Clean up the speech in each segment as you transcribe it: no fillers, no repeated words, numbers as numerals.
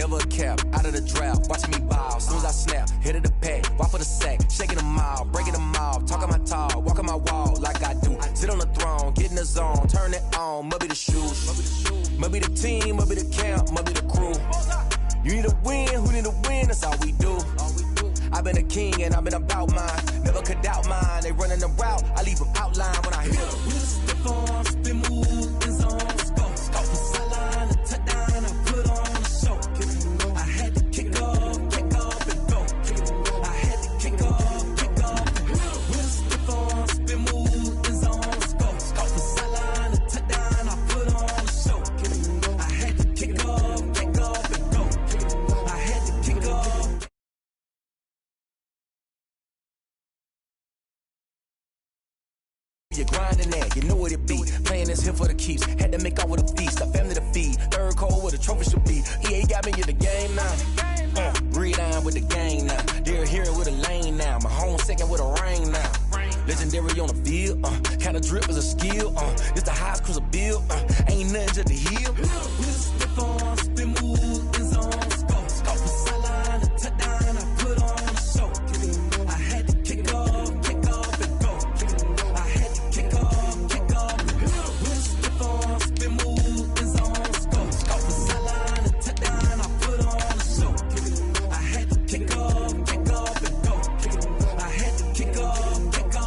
never a cap, out of the draft, watching me ball. Soon as I snap, hit of the pack, walk for the sack, shaking them all, breaking them off, talking my talk, walking my wall like I do. Sit on the throne, get in the zone, turn it on, must be the shoes, must be the team, must be the camp, must be the crew. You need a win, who need a win, that's all we do. I've been a king and I've been about mine, never could doubt mine. They running the route, I leave them outline when I hit them. We just stiff on, spin move, in zone, scope, from sideline to touchdown, I put on a show. I had to kick off and go. I had to kick off and go. We just stiff on, spin move, in zone, scope, from sideline to touchdown, I put on a show. I had to kick off and go. I had to kick off. You're grinding that, you know what it be. Playing this here for the keeps. Had to make out with a feast, a family to feed. Third cold where the trophy should be. EA got me in the game now. Breathe on with the gang now. They're here with a lane now. My home second with a rain now. Legendary on the field. Kinda drip is a skill. This the highest cruiser bill. Ain't nothing just to heal. We just step on, spin move, in zone, scope from sideline to touchdown. I put on a show. I had to kick off and go. I had to kick off. We just step on, spin move, in zone, scope from sideline to touchdown. I put on a show. I had to kick off and go. I had to kick off and go.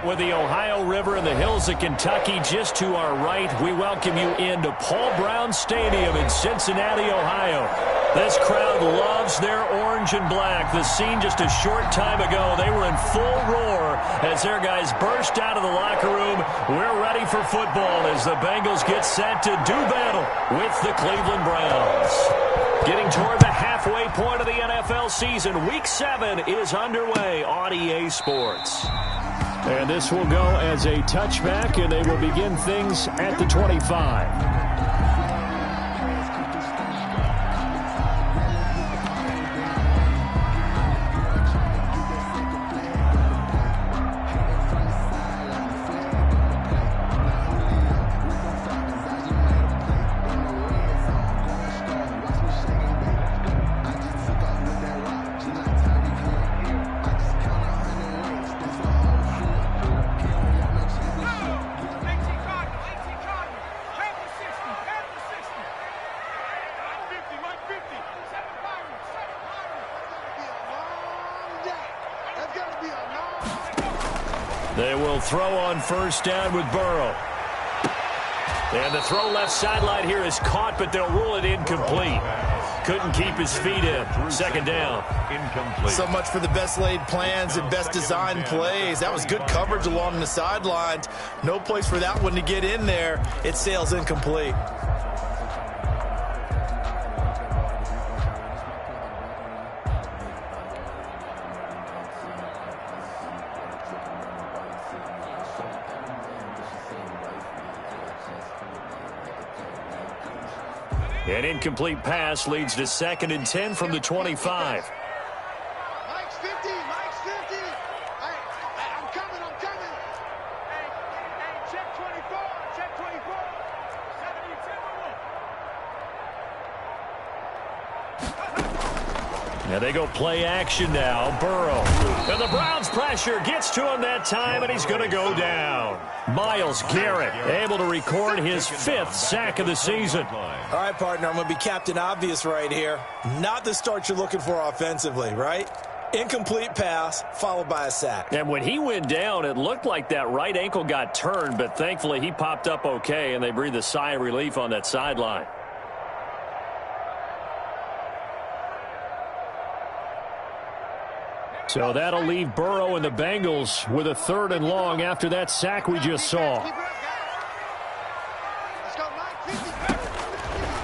With the Ohio River and the hills of Kentucky just to our right, we welcome you into Paul Brown Stadium in Cincinnati, Ohio. This crowd loves their orange and black. The scene just a short time ago, they were in full roar as their guys burst out of the locker room. We're ready for football as the Bengals get set to do battle with the Cleveland Browns. Getting toward the halfway point of the NFL season, Week 7 is underway on EA Sports. And this will go as a touchback, and they will begin things at the 25. They will throw on first down with Burrow. And the throw left sideline here is caught, but they'll rule it incomplete. Couldn't keep his feet in. Second down. Incomplete. So much for the best laid plans and best designed plays. That was good coverage along the sidelines. No place for that one to get in there. It sails incomplete. An incomplete pass leads to 2nd and 10 from the 25. Mike's 50. Mike's 50. Hey, I'm coming. Hey, check 24. Check 24. 70-10. Now they go play action now. Burrow. And the Browns pressure gets to him that time, and he's going to go down. Myles Garrett able to record his 5th sack of the season. All right, partner, I'm going to be Captain Obvious right here. Not the start you're looking for offensively, right? Incomplete pass followed by a sack. And when he went down, it looked like that right ankle got turned, but thankfully he popped up okay, and they breathed a sigh of relief on that sideline. So that'll leave Burrow and the Bengals with a 3rd and long after that sack we just saw.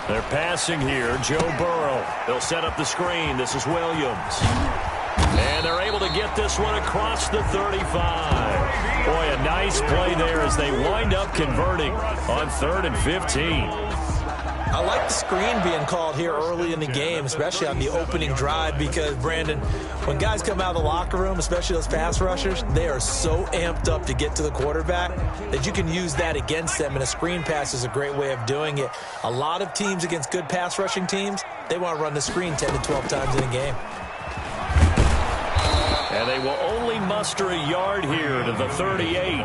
They're passing here. Joe Burrow. They'll set up the screen. This is Williams. And they're able to get this one across the 35. Boy, a nice play there as they wind up converting on 3rd and 15. I like the screen being called here early in the game, especially on the opening drive, because, Brandon, when guys come out of the locker room, especially those pass rushers, they are so amped up to get to the quarterback that you can use that against them, and a screen pass is a great way of doing it. A lot of teams against good pass rushing teams, they want to run the screen 10 to 12 times in a game. And they will only muster a yard here to the 38.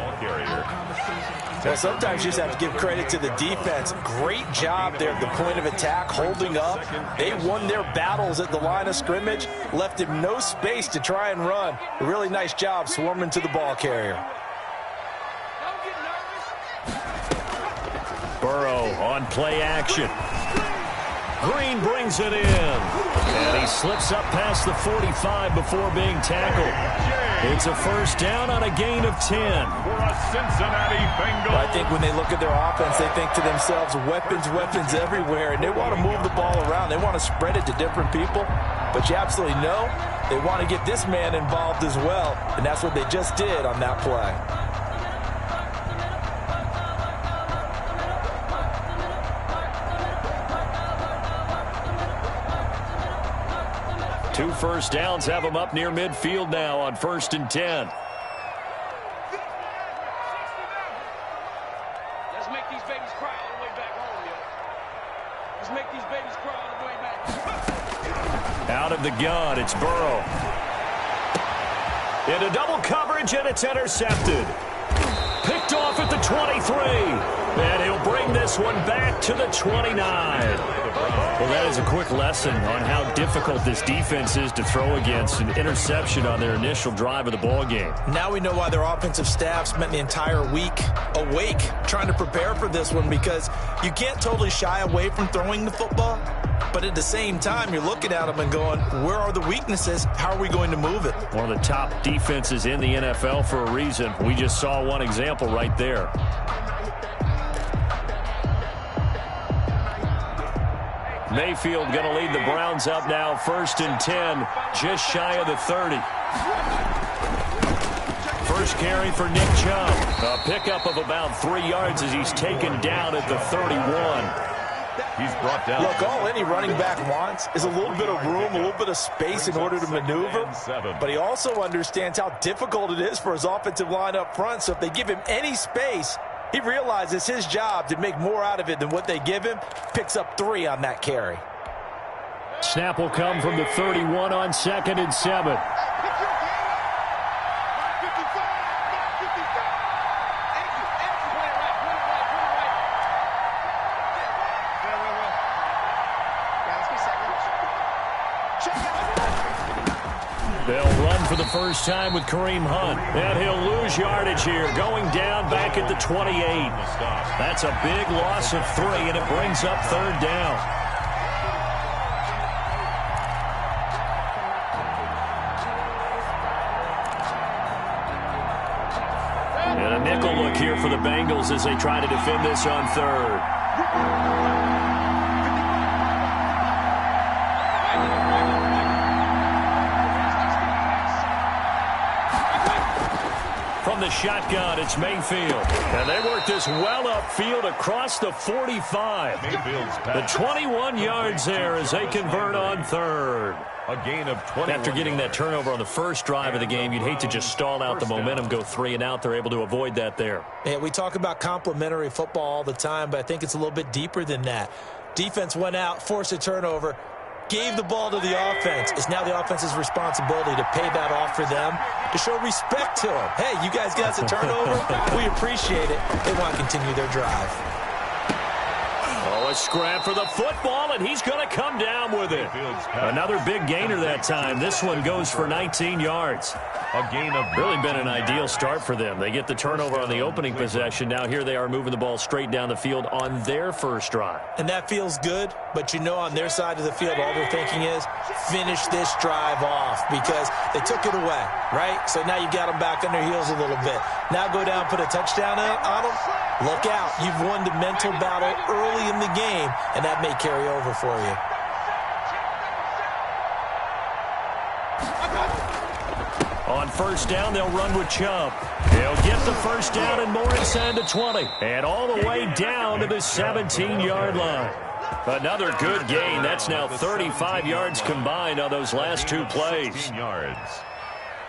Well, sometimes you just have to give credit to the defense. Great job there at the point of attack, holding up. They won their battles at the line of scrimmage, left him no space to try and run. A really nice job swarming to the ball carrier. Burrow on play action. Green brings it in. And he slips up past the 45 before being tackled. It's a 1st down on a gain of 10. For a Cincinnati Bengals. I think when they look at their offense, they think to themselves, weapons, weapons everywhere, and they want to move the ball around. They want to spread it to different people, but you absolutely know they want to get this man involved as well, and that's what they just did on that play. Two 1st downs have them up near midfield now on 1st and 10. Let's make these babies cry all the way back home, yo. Let's make these babies cry all the way back. Out of the gun, it's Burrow. Into double coverage, and it's intercepted. Picked off at the 23. And he'll bring this one back to the 29. Well, that is a quick lesson on how difficult this defense is to throw against. An interception on their initial drive of the ball game. Now we know why their offensive staff spent the entire week awake trying to prepare for this one, because you can't totally shy away from throwing the football, but at the same time, you're looking at them and going, where are the weaknesses? How are we going to move it? One of the top defenses in the NFL for a reason. We just saw one example right there. Mayfield going to lead the Browns up now, 1st and 10, just shy of the 30. First carry for Nick Chubb. A pickup of about 3 yards as he's taken down at the 31. He's brought down. Look, all any running back wants is a little bit of room, a little bit of space in order to maneuver. But he also understands how difficult it is for his offensive line up front. So if they give him any space, he realizes his job to make more out of it than what they give him. Picks up 3 on that carry. Snap will come from the 31 on 2nd and 7. They'll run for the first time with Kareem Hunt. And he'll lose yardage here, going down back at the 28. That's a big loss of 3, and it brings up 3rd down. And a nickel look here for the Bengals as they try to defend this on 3rd. From the shotgun, it's Mayfield. And they work this well upfield across the 45. The 21 yards there as they convert on 3rd. A gain of 20. After getting that turnover on the first drive of the game, you'd hate to just stall out the momentum, go 3 and out. They're able to avoid that there. Yeah, we talk about complementary football all the time, but I think it's a little bit deeper than that. Defense went out, forced a turnover, gave the ball to the offense. It's now the offense's responsibility to pay that off for them, to show respect to them. Hey, you guys got us a turnover. We appreciate it. They want to continue their drive. Oh, a A scrap for the football, and he's going to come down with it. Another big gainer that time. This one goes for 19 yards. A gain of really been an ideal start for them. They get the turnover on the opening possession. Now here they are moving the ball straight down the field on their first drive. And that feels good, but you know on their side of the field, all they're thinking is finish this drive off because they took it away, right? So now you got them back on their heels a little bit. Now go down, put a touchdown on them. Look out. You've won the mental battle early in the game, and that may carry over for you. On first down, they'll run with Chubb. He'll get the first down and more inside the 20. And all the way down to the 17-yard line. Another good gain. That's now 35 yards combined on those last two plays. 16 yards.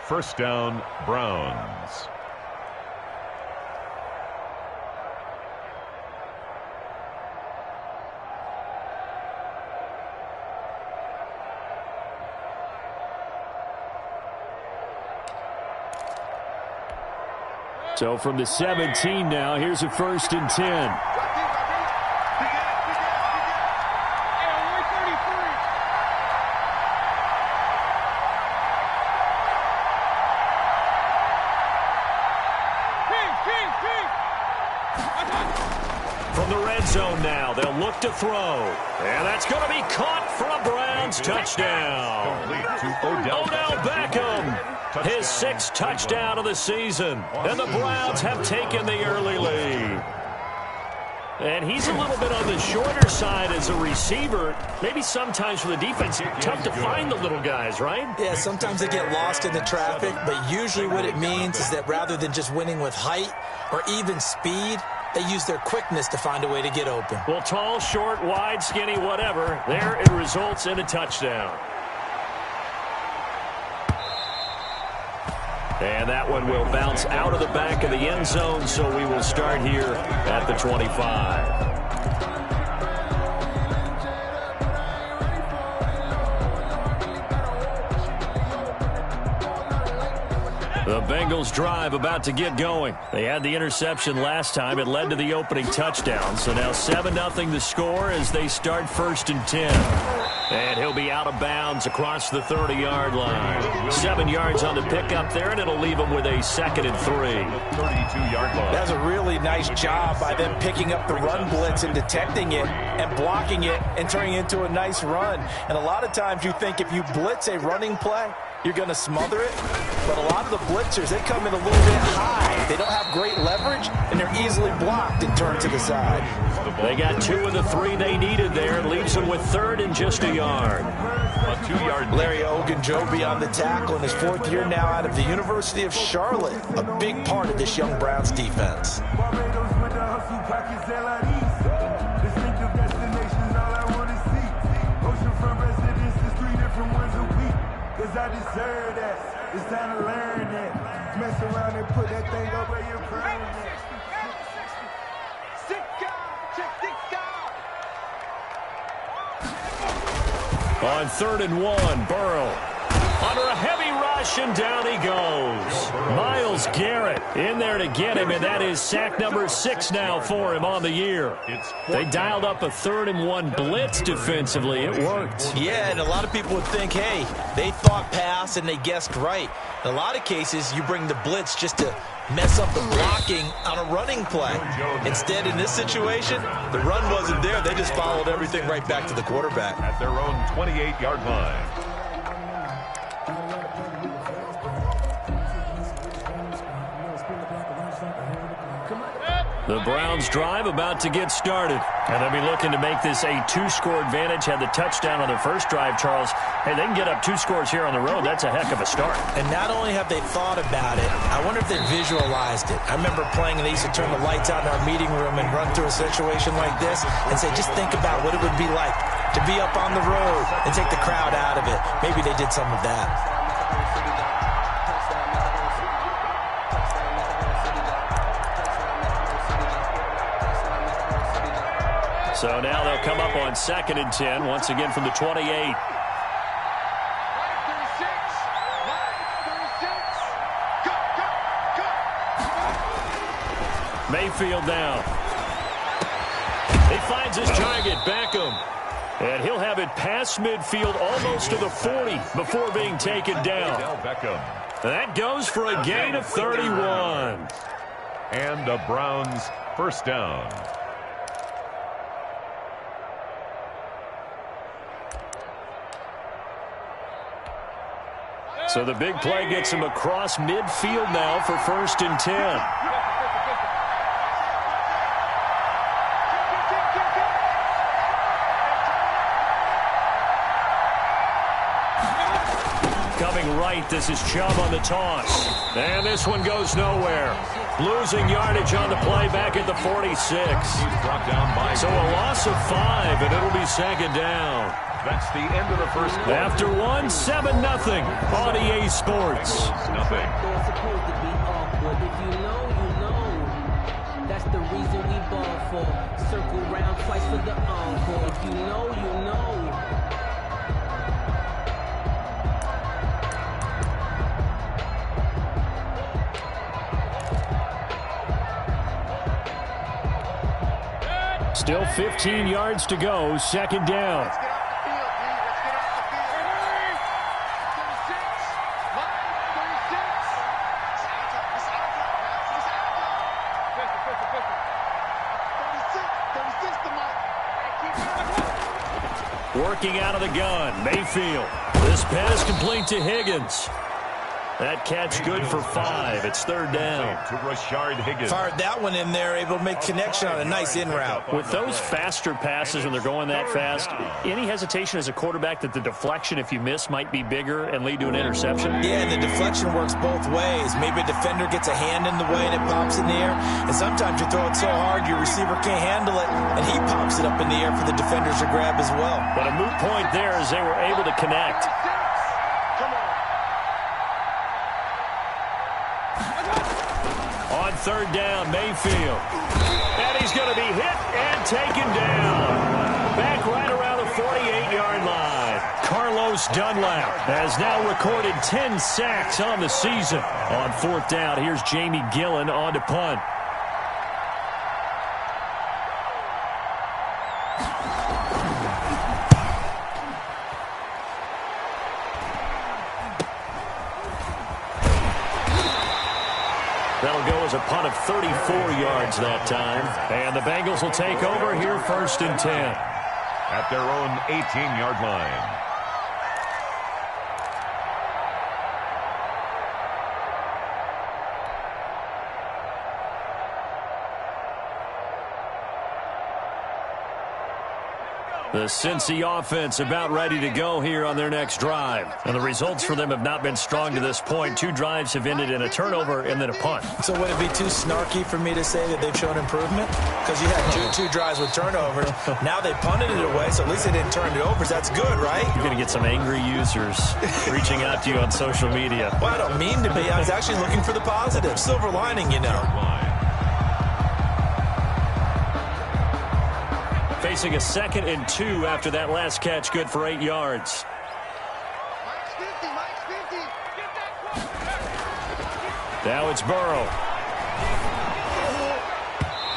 First down, Browns. So from the 17 now, here's a 1st and 10. From the red zone now, they'll look to throw. And that's going to be caught for a Browns touchdown. Odell Beckham. His 6th touchdown of the season. And the Browns have taken the early lead. And he's a little bit on the shorter side as a receiver. Maybe sometimes for the defense, tough to find the little guys, right? Yeah, sometimes they get lost in the traffic, but usually what it means is that rather than just winning with height or even speed, they use their quickness to find a way to get open. Well, tall, short, wide, skinny, whatever, there it results in a touchdown. And that one will bounce out of the back of the end zone, so we will start here at the 25. The Bengals drive about to get going. They had the interception last time. It led to the opening touchdown. So now 7-0 the score as they start 1st and 10. And he'll be out of bounds across the 30-yard line. 7 yards on the pickup there, and it'll leave him with a 2nd and 3. 32-yard line. That's a really nice job by them picking up the run blitz and detecting it and blocking it and turning it into a nice run. And a lot of times you think if you blitz a running play, you're going to smother it. But a lot of the blitzers, they come in a little bit high. They don't have great leverage, and they're easily blocked and turned to the side. They got 2 of the 3 they needed there. It leaves them with 3rd and just a yard. A 2-yard. Larry Ogunjobi on the tackle in his 4th year now out of the University of Charlotte. A big part of this young Browns defense. I deserve that. It's time to learn that. Mess around and put that thing over your brain. On 3rd and 1, Burrow. Under a heavy rush, and down he goes. Myles Garrett in there to get him, and that is sack number 6 now for him on the year. They dialed up a 3rd and 1 blitz defensively. It worked. Yeah, and a lot of people would think, hey, they thought pass and they guessed right. In a lot of cases, you bring the blitz just to mess up the blocking on a running play. Instead, in this situation, the run wasn't there. They just followed everything right back to the quarterback. At their own 28-yard line. The Browns drive about to get started. And they'll be looking to make this a 2-score advantage. Had the touchdown on their first drive, Charles. Hey, they can get up 2 scores here on the road. That's a heck of a start. And not only have they thought about it, I wonder if they visualized it. I remember playing, and they used to turn the lights out in our meeting room and run through a situation like this and say, just think about what it would be like to be up on the road and take the crowd out of it. Maybe they did some of that. So now they'll come up on 2nd and 10, once again from the 28. Mayfield down. They finds his target, Beckham. And he'll have it past midfield almost to the 40 before being taken down. Beckham. That goes for a gain of 31. And the Browns first down. So the big play gets him across midfield now for 1st and 10. Coming right, this is Chubb on the toss. And this one goes nowhere. Losing yardage on the play back at the 46. Brought down by So a loss of 5, and it'll be 2nd down. That's the end of the first quarter. After 1, 7-0 on EA Sports. Nothing. They're supposed to be awkward. If you know, you know. That's the reason we ball for. Circle round twice for the encore. If you know, you know. Still 15 yards to go, 2nd down. Working out of the gun, Mayfield. This pass complete to Higgins. That catch good for 5. It's 3rd down. To Rashard Higgins. Fired that one in there, able to make connection on a nice in route. With those faster passes when they're going that fast, any hesitation as a quarterback that the deflection, if you miss, might be bigger and lead to an interception? Yeah, and the deflection works both ways. Maybe a defender gets a hand in the way and it pops in the air. And sometimes you throw it so hard your receiver can't handle it, and he pops it up in the air for the defenders to grab as well. But a moot point there as they were able to connect. On 3rd down, Mayfield. And he's going to be hit and taken down. Back right around the 48-yard line. Carlos Dunlap has now recorded 10 sacks on the season. On 4th down, here's Jamie Gillen on to punt. That'll go as a punt of 34 yards that time. And the Bengals will take over here 1st and 10. At their own 18-yard line. The Cincy offense about ready to go here on their next drive. And the results for them have not been strong to this point. 2 drives have ended in a turnover and then a punt. So would it be too snarky for me to say that they've shown improvement? Because you had two drives with turnovers. Now they punted it away, so at least they didn't turn it over. That's good, right? You're going to get some angry users reaching out to you on social media. Well, I don't mean to be. I was actually looking for the positive. Silver lining, you know. Facing a 2nd and 2 after that last catch, good for 8 yards. Now it's Burrow.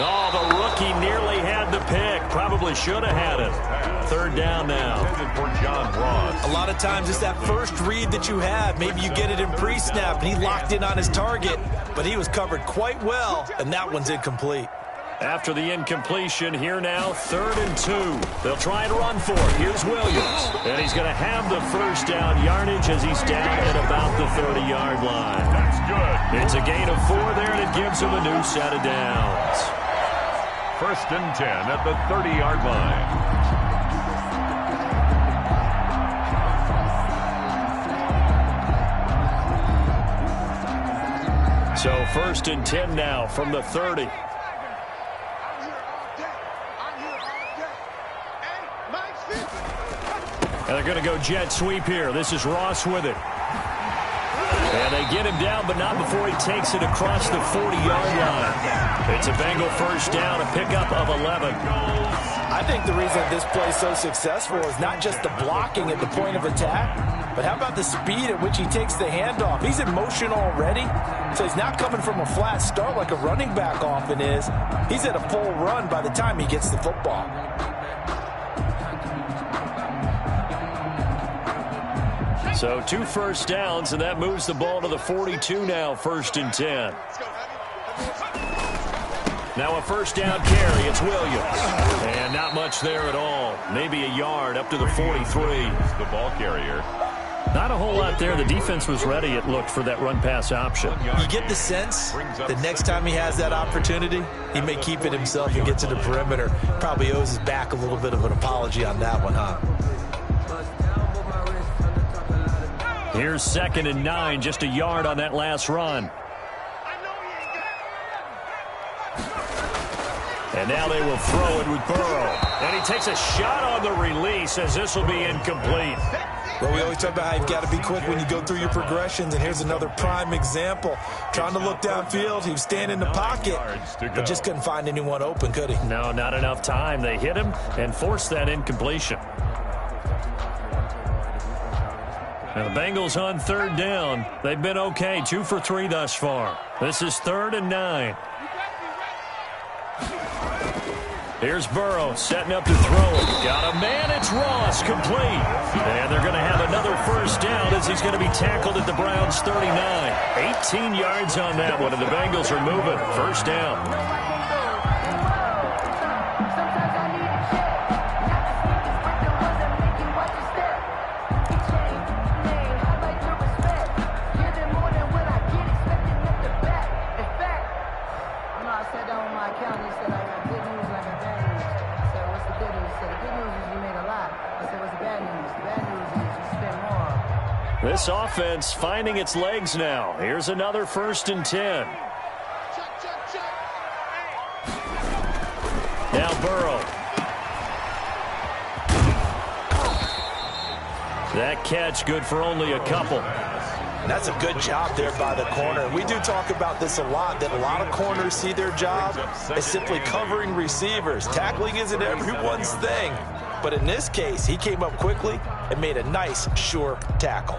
Oh, the rookie nearly had the pick. Probably should have had it. 3rd down now. For John Ross. A lot of times it's that first read that you have. Maybe you get it in pre-snap, and he locked in on his target, but he was covered quite well, and that one's incomplete. After the incompletion, here now, 3rd and 2. They'll try and run for it. Here's Williams. And he's going to have the 1st down yardage as he's down at about the 30-yard line. That's good. It's a gain of 4 there, and it gives him a new set of downs. 1st and 10 at the 30-yard line. So 1st and 10 now from the 30. And they're going to go jet sweep here. This is Ross with it. And they get him down, but not before he takes it across the 40-yard line. It's a Bengal 1st down, a pickup of 11. I think the reason this play is so successful is not just the blocking at the point of attack, but how about the speed at which he takes the handoff? He's in motion already, so he's not coming from a flat start like a running back often is. He's at a full run by the time he gets the football. So 2 first downs, and that moves the ball to the 42 now, 1st and 10. Now a first down carry, it's Williams. And not much there at all. Maybe a yard up to the 43. The ball carrier. Not a whole lot there. The defense was ready, it looked, for that run-pass option. You get the sense that next time he has that opportunity, he may keep it himself and get to the perimeter. Probably owes his back a little bit of an apology on that one, huh? Here's 2nd and 9, just a yard on that last run. And now they will throw it with Burrow. And he takes a shot on the release as this will be incomplete. Well, we always talk about how you've got to be quick when you go through your progressions, and here's another prime example. Trying to look downfield, he was standing in the pocket, but just couldn't find anyone open, could he? No, not enough time. They hit him and forced that incompletion. Now the Bengals on 3rd down. They've been okay, 2 for 3 thus far. This is 3rd and 9. Here's Burrow setting up to throw it. Got a man, it's Ross, complete. And they're going to have another first down as he's going to be tackled at the Browns' 39. 18 yards on that one, and the Bengals are moving. First down. This offense finding its legs now. Here's another 1st and 10. Now Burrow. That catch good for only a couple. And that's a good job there by the corner. We do talk about this a lot, that a lot of corners see their job as simply covering receivers. Tackling isn't everyone's thing. But in this case, he came up quickly and made a nice, sure tackle.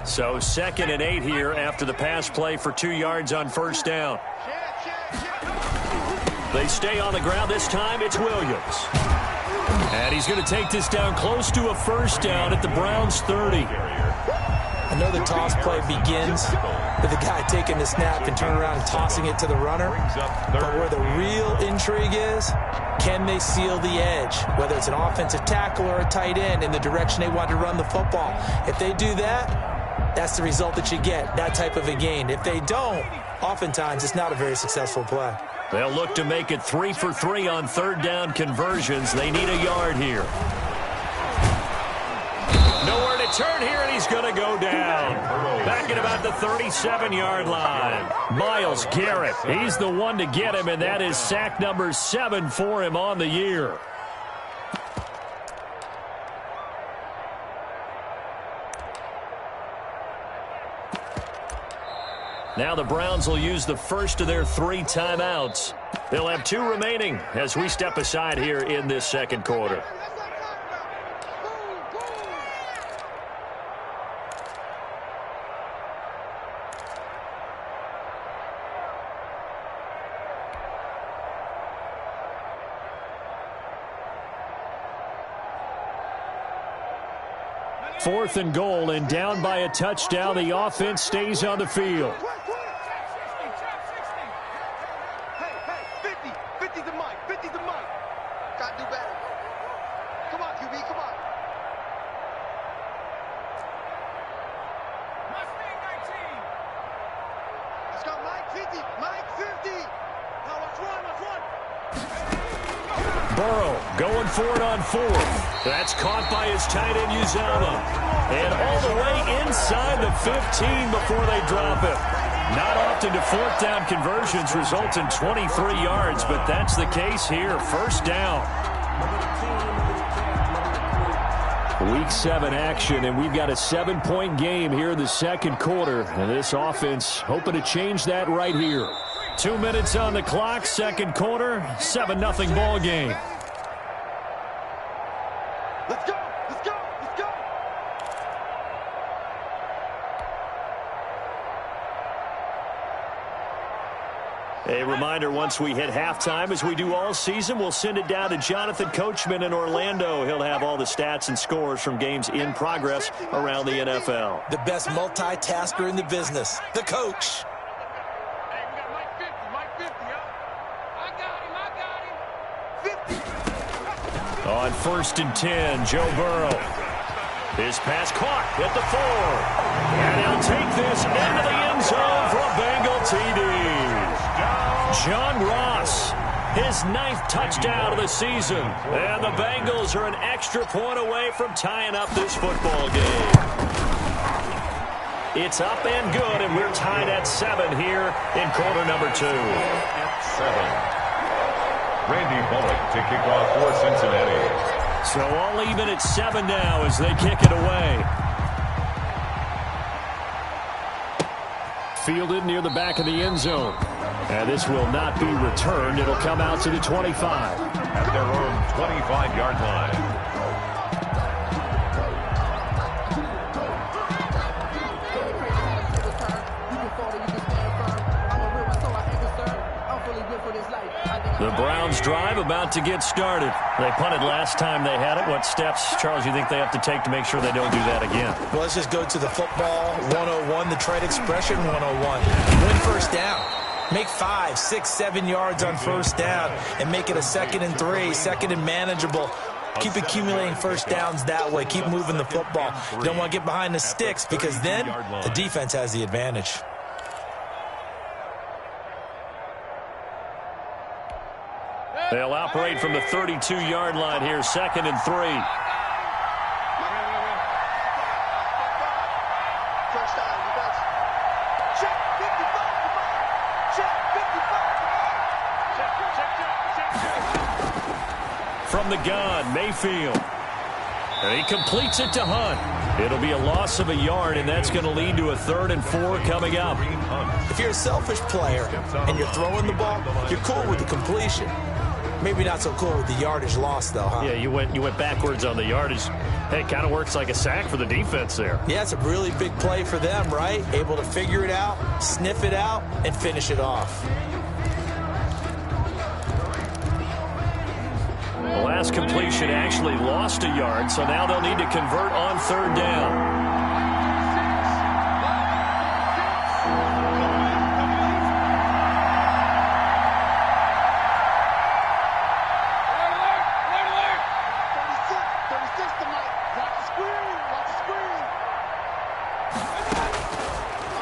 So 2nd and 8 here after the pass play for 2 yards on first down. They stay on the ground. This time it's Williams. And he's going to take this down close to a first down at the Browns' 30. I know the toss play begins with the guy taking the snap and turning around and tossing it to the runner. But where the real intrigue is, can they seal the edge? Whether it's an offensive tackle or a tight end in the direction they want to run the football. If they do that, that's the result that you get, that type of a gain. If they don't, oftentimes it's not a very successful play. They'll look to make it 3 for 3 on 3rd down conversions. They need a yard here. Nowhere to turn here, and he's going to go down. Back at about the 37-yard line. Myles Garrett, he's the one to get him, and that is sack number 7 for him on the year. Now the Browns will use the first of their 3 timeouts. They'll have 2 remaining as we step aside here in this second quarter. Fourth and goal, and down by a touchdown. The offense stays on the field. Burrow going for it on 4th. That's caught by his tight end, Uzama. And all the way inside the 15 before they drop it. Not often do 4th down conversions result in 23 yards, but that's the case here. First down. Week 7 action, and we've got a 7-point game here in the second quarter. And this offense hoping to change that right here. 2 minutes on the clock, second quarter, 7-0 ball game. Let's go! Let's go! Let's go! A reminder, once we hit halftime, as we do all season, we'll send it down to Jonathan Coachman in Orlando. He'll have all the stats and scores from games in progress around the NFL. The best multitasker in the business, the coach. Hey, we got Mike 50, Mike 50, huh? I got him, 50! On 1st and 10, Joe Burrow. His pass caught at the 4. And he'll take this into the end zone for a Bengal TD. John Ross, his 9th touchdown of the season. And the Bengals are an extra point away from tying up this football game. It's up and good, and we're tied at 7 here in quarter number 2. At 7. Randy Bullock to kick off for Cincinnati. So all even at 7 now as they kick it away. Fielded near the back of the end zone. And this will not be returned. It'll come out to the 25. At their own 25-yard line. The Browns drive about to get started. They punted last time they had it. What steps, Charles, you think they have to take to make sure they don't do that again? Well, let's just go to the football 101, the trade expression 101. Win first down. Make 5, 6, 7 yards on first down and make it a 2nd and 3, 2nd and manageable. Keep accumulating first downs that way. Keep moving the football. You don't want to get behind the sticks because then the defense has the advantage. They'll operate from the 32-yard line here, 2nd and 3. From the gun, Mayfield. And he completes it to Hunt. It'll be a loss of a yard, and that's going to lead to a 3rd and 4 coming up. If you're a selfish player and you're throwing the ball, you're cool with the completion. Maybe not so cool with the yardage loss, though, huh? Yeah, you went backwards on the yardage. Hey, it kind of works like a sack for the defense there. Yeah, it's a really big play for them, right? Able to figure it out, sniff it out, and finish it off. The last completion actually lost a yard, so now they'll need to convert on 3rd down.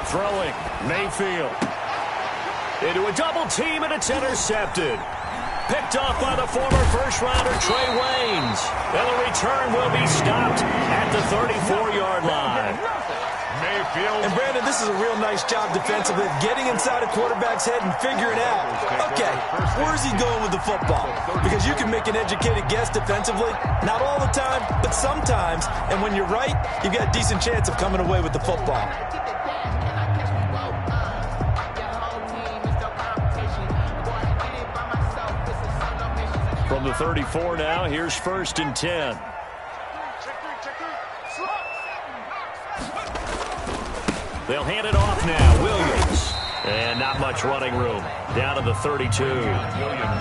Throwing, Mayfield. Into a double team, and it's intercepted. Picked off by the former first-rounder Trey Waynes. And the return will be stopped at the 34-yard line. Mayfield. And, Brandon, this is a real nice job defensively of getting inside a quarterback's head and figuring out, okay, where's he going with the football? Because you can make an educated guess defensively, not all the time, but sometimes. And when you're right, you've got a decent chance of coming away with the football. From the 34 now, here's 1st and 10. They'll hand it off now. Williams. And not much running room. Down to the 32.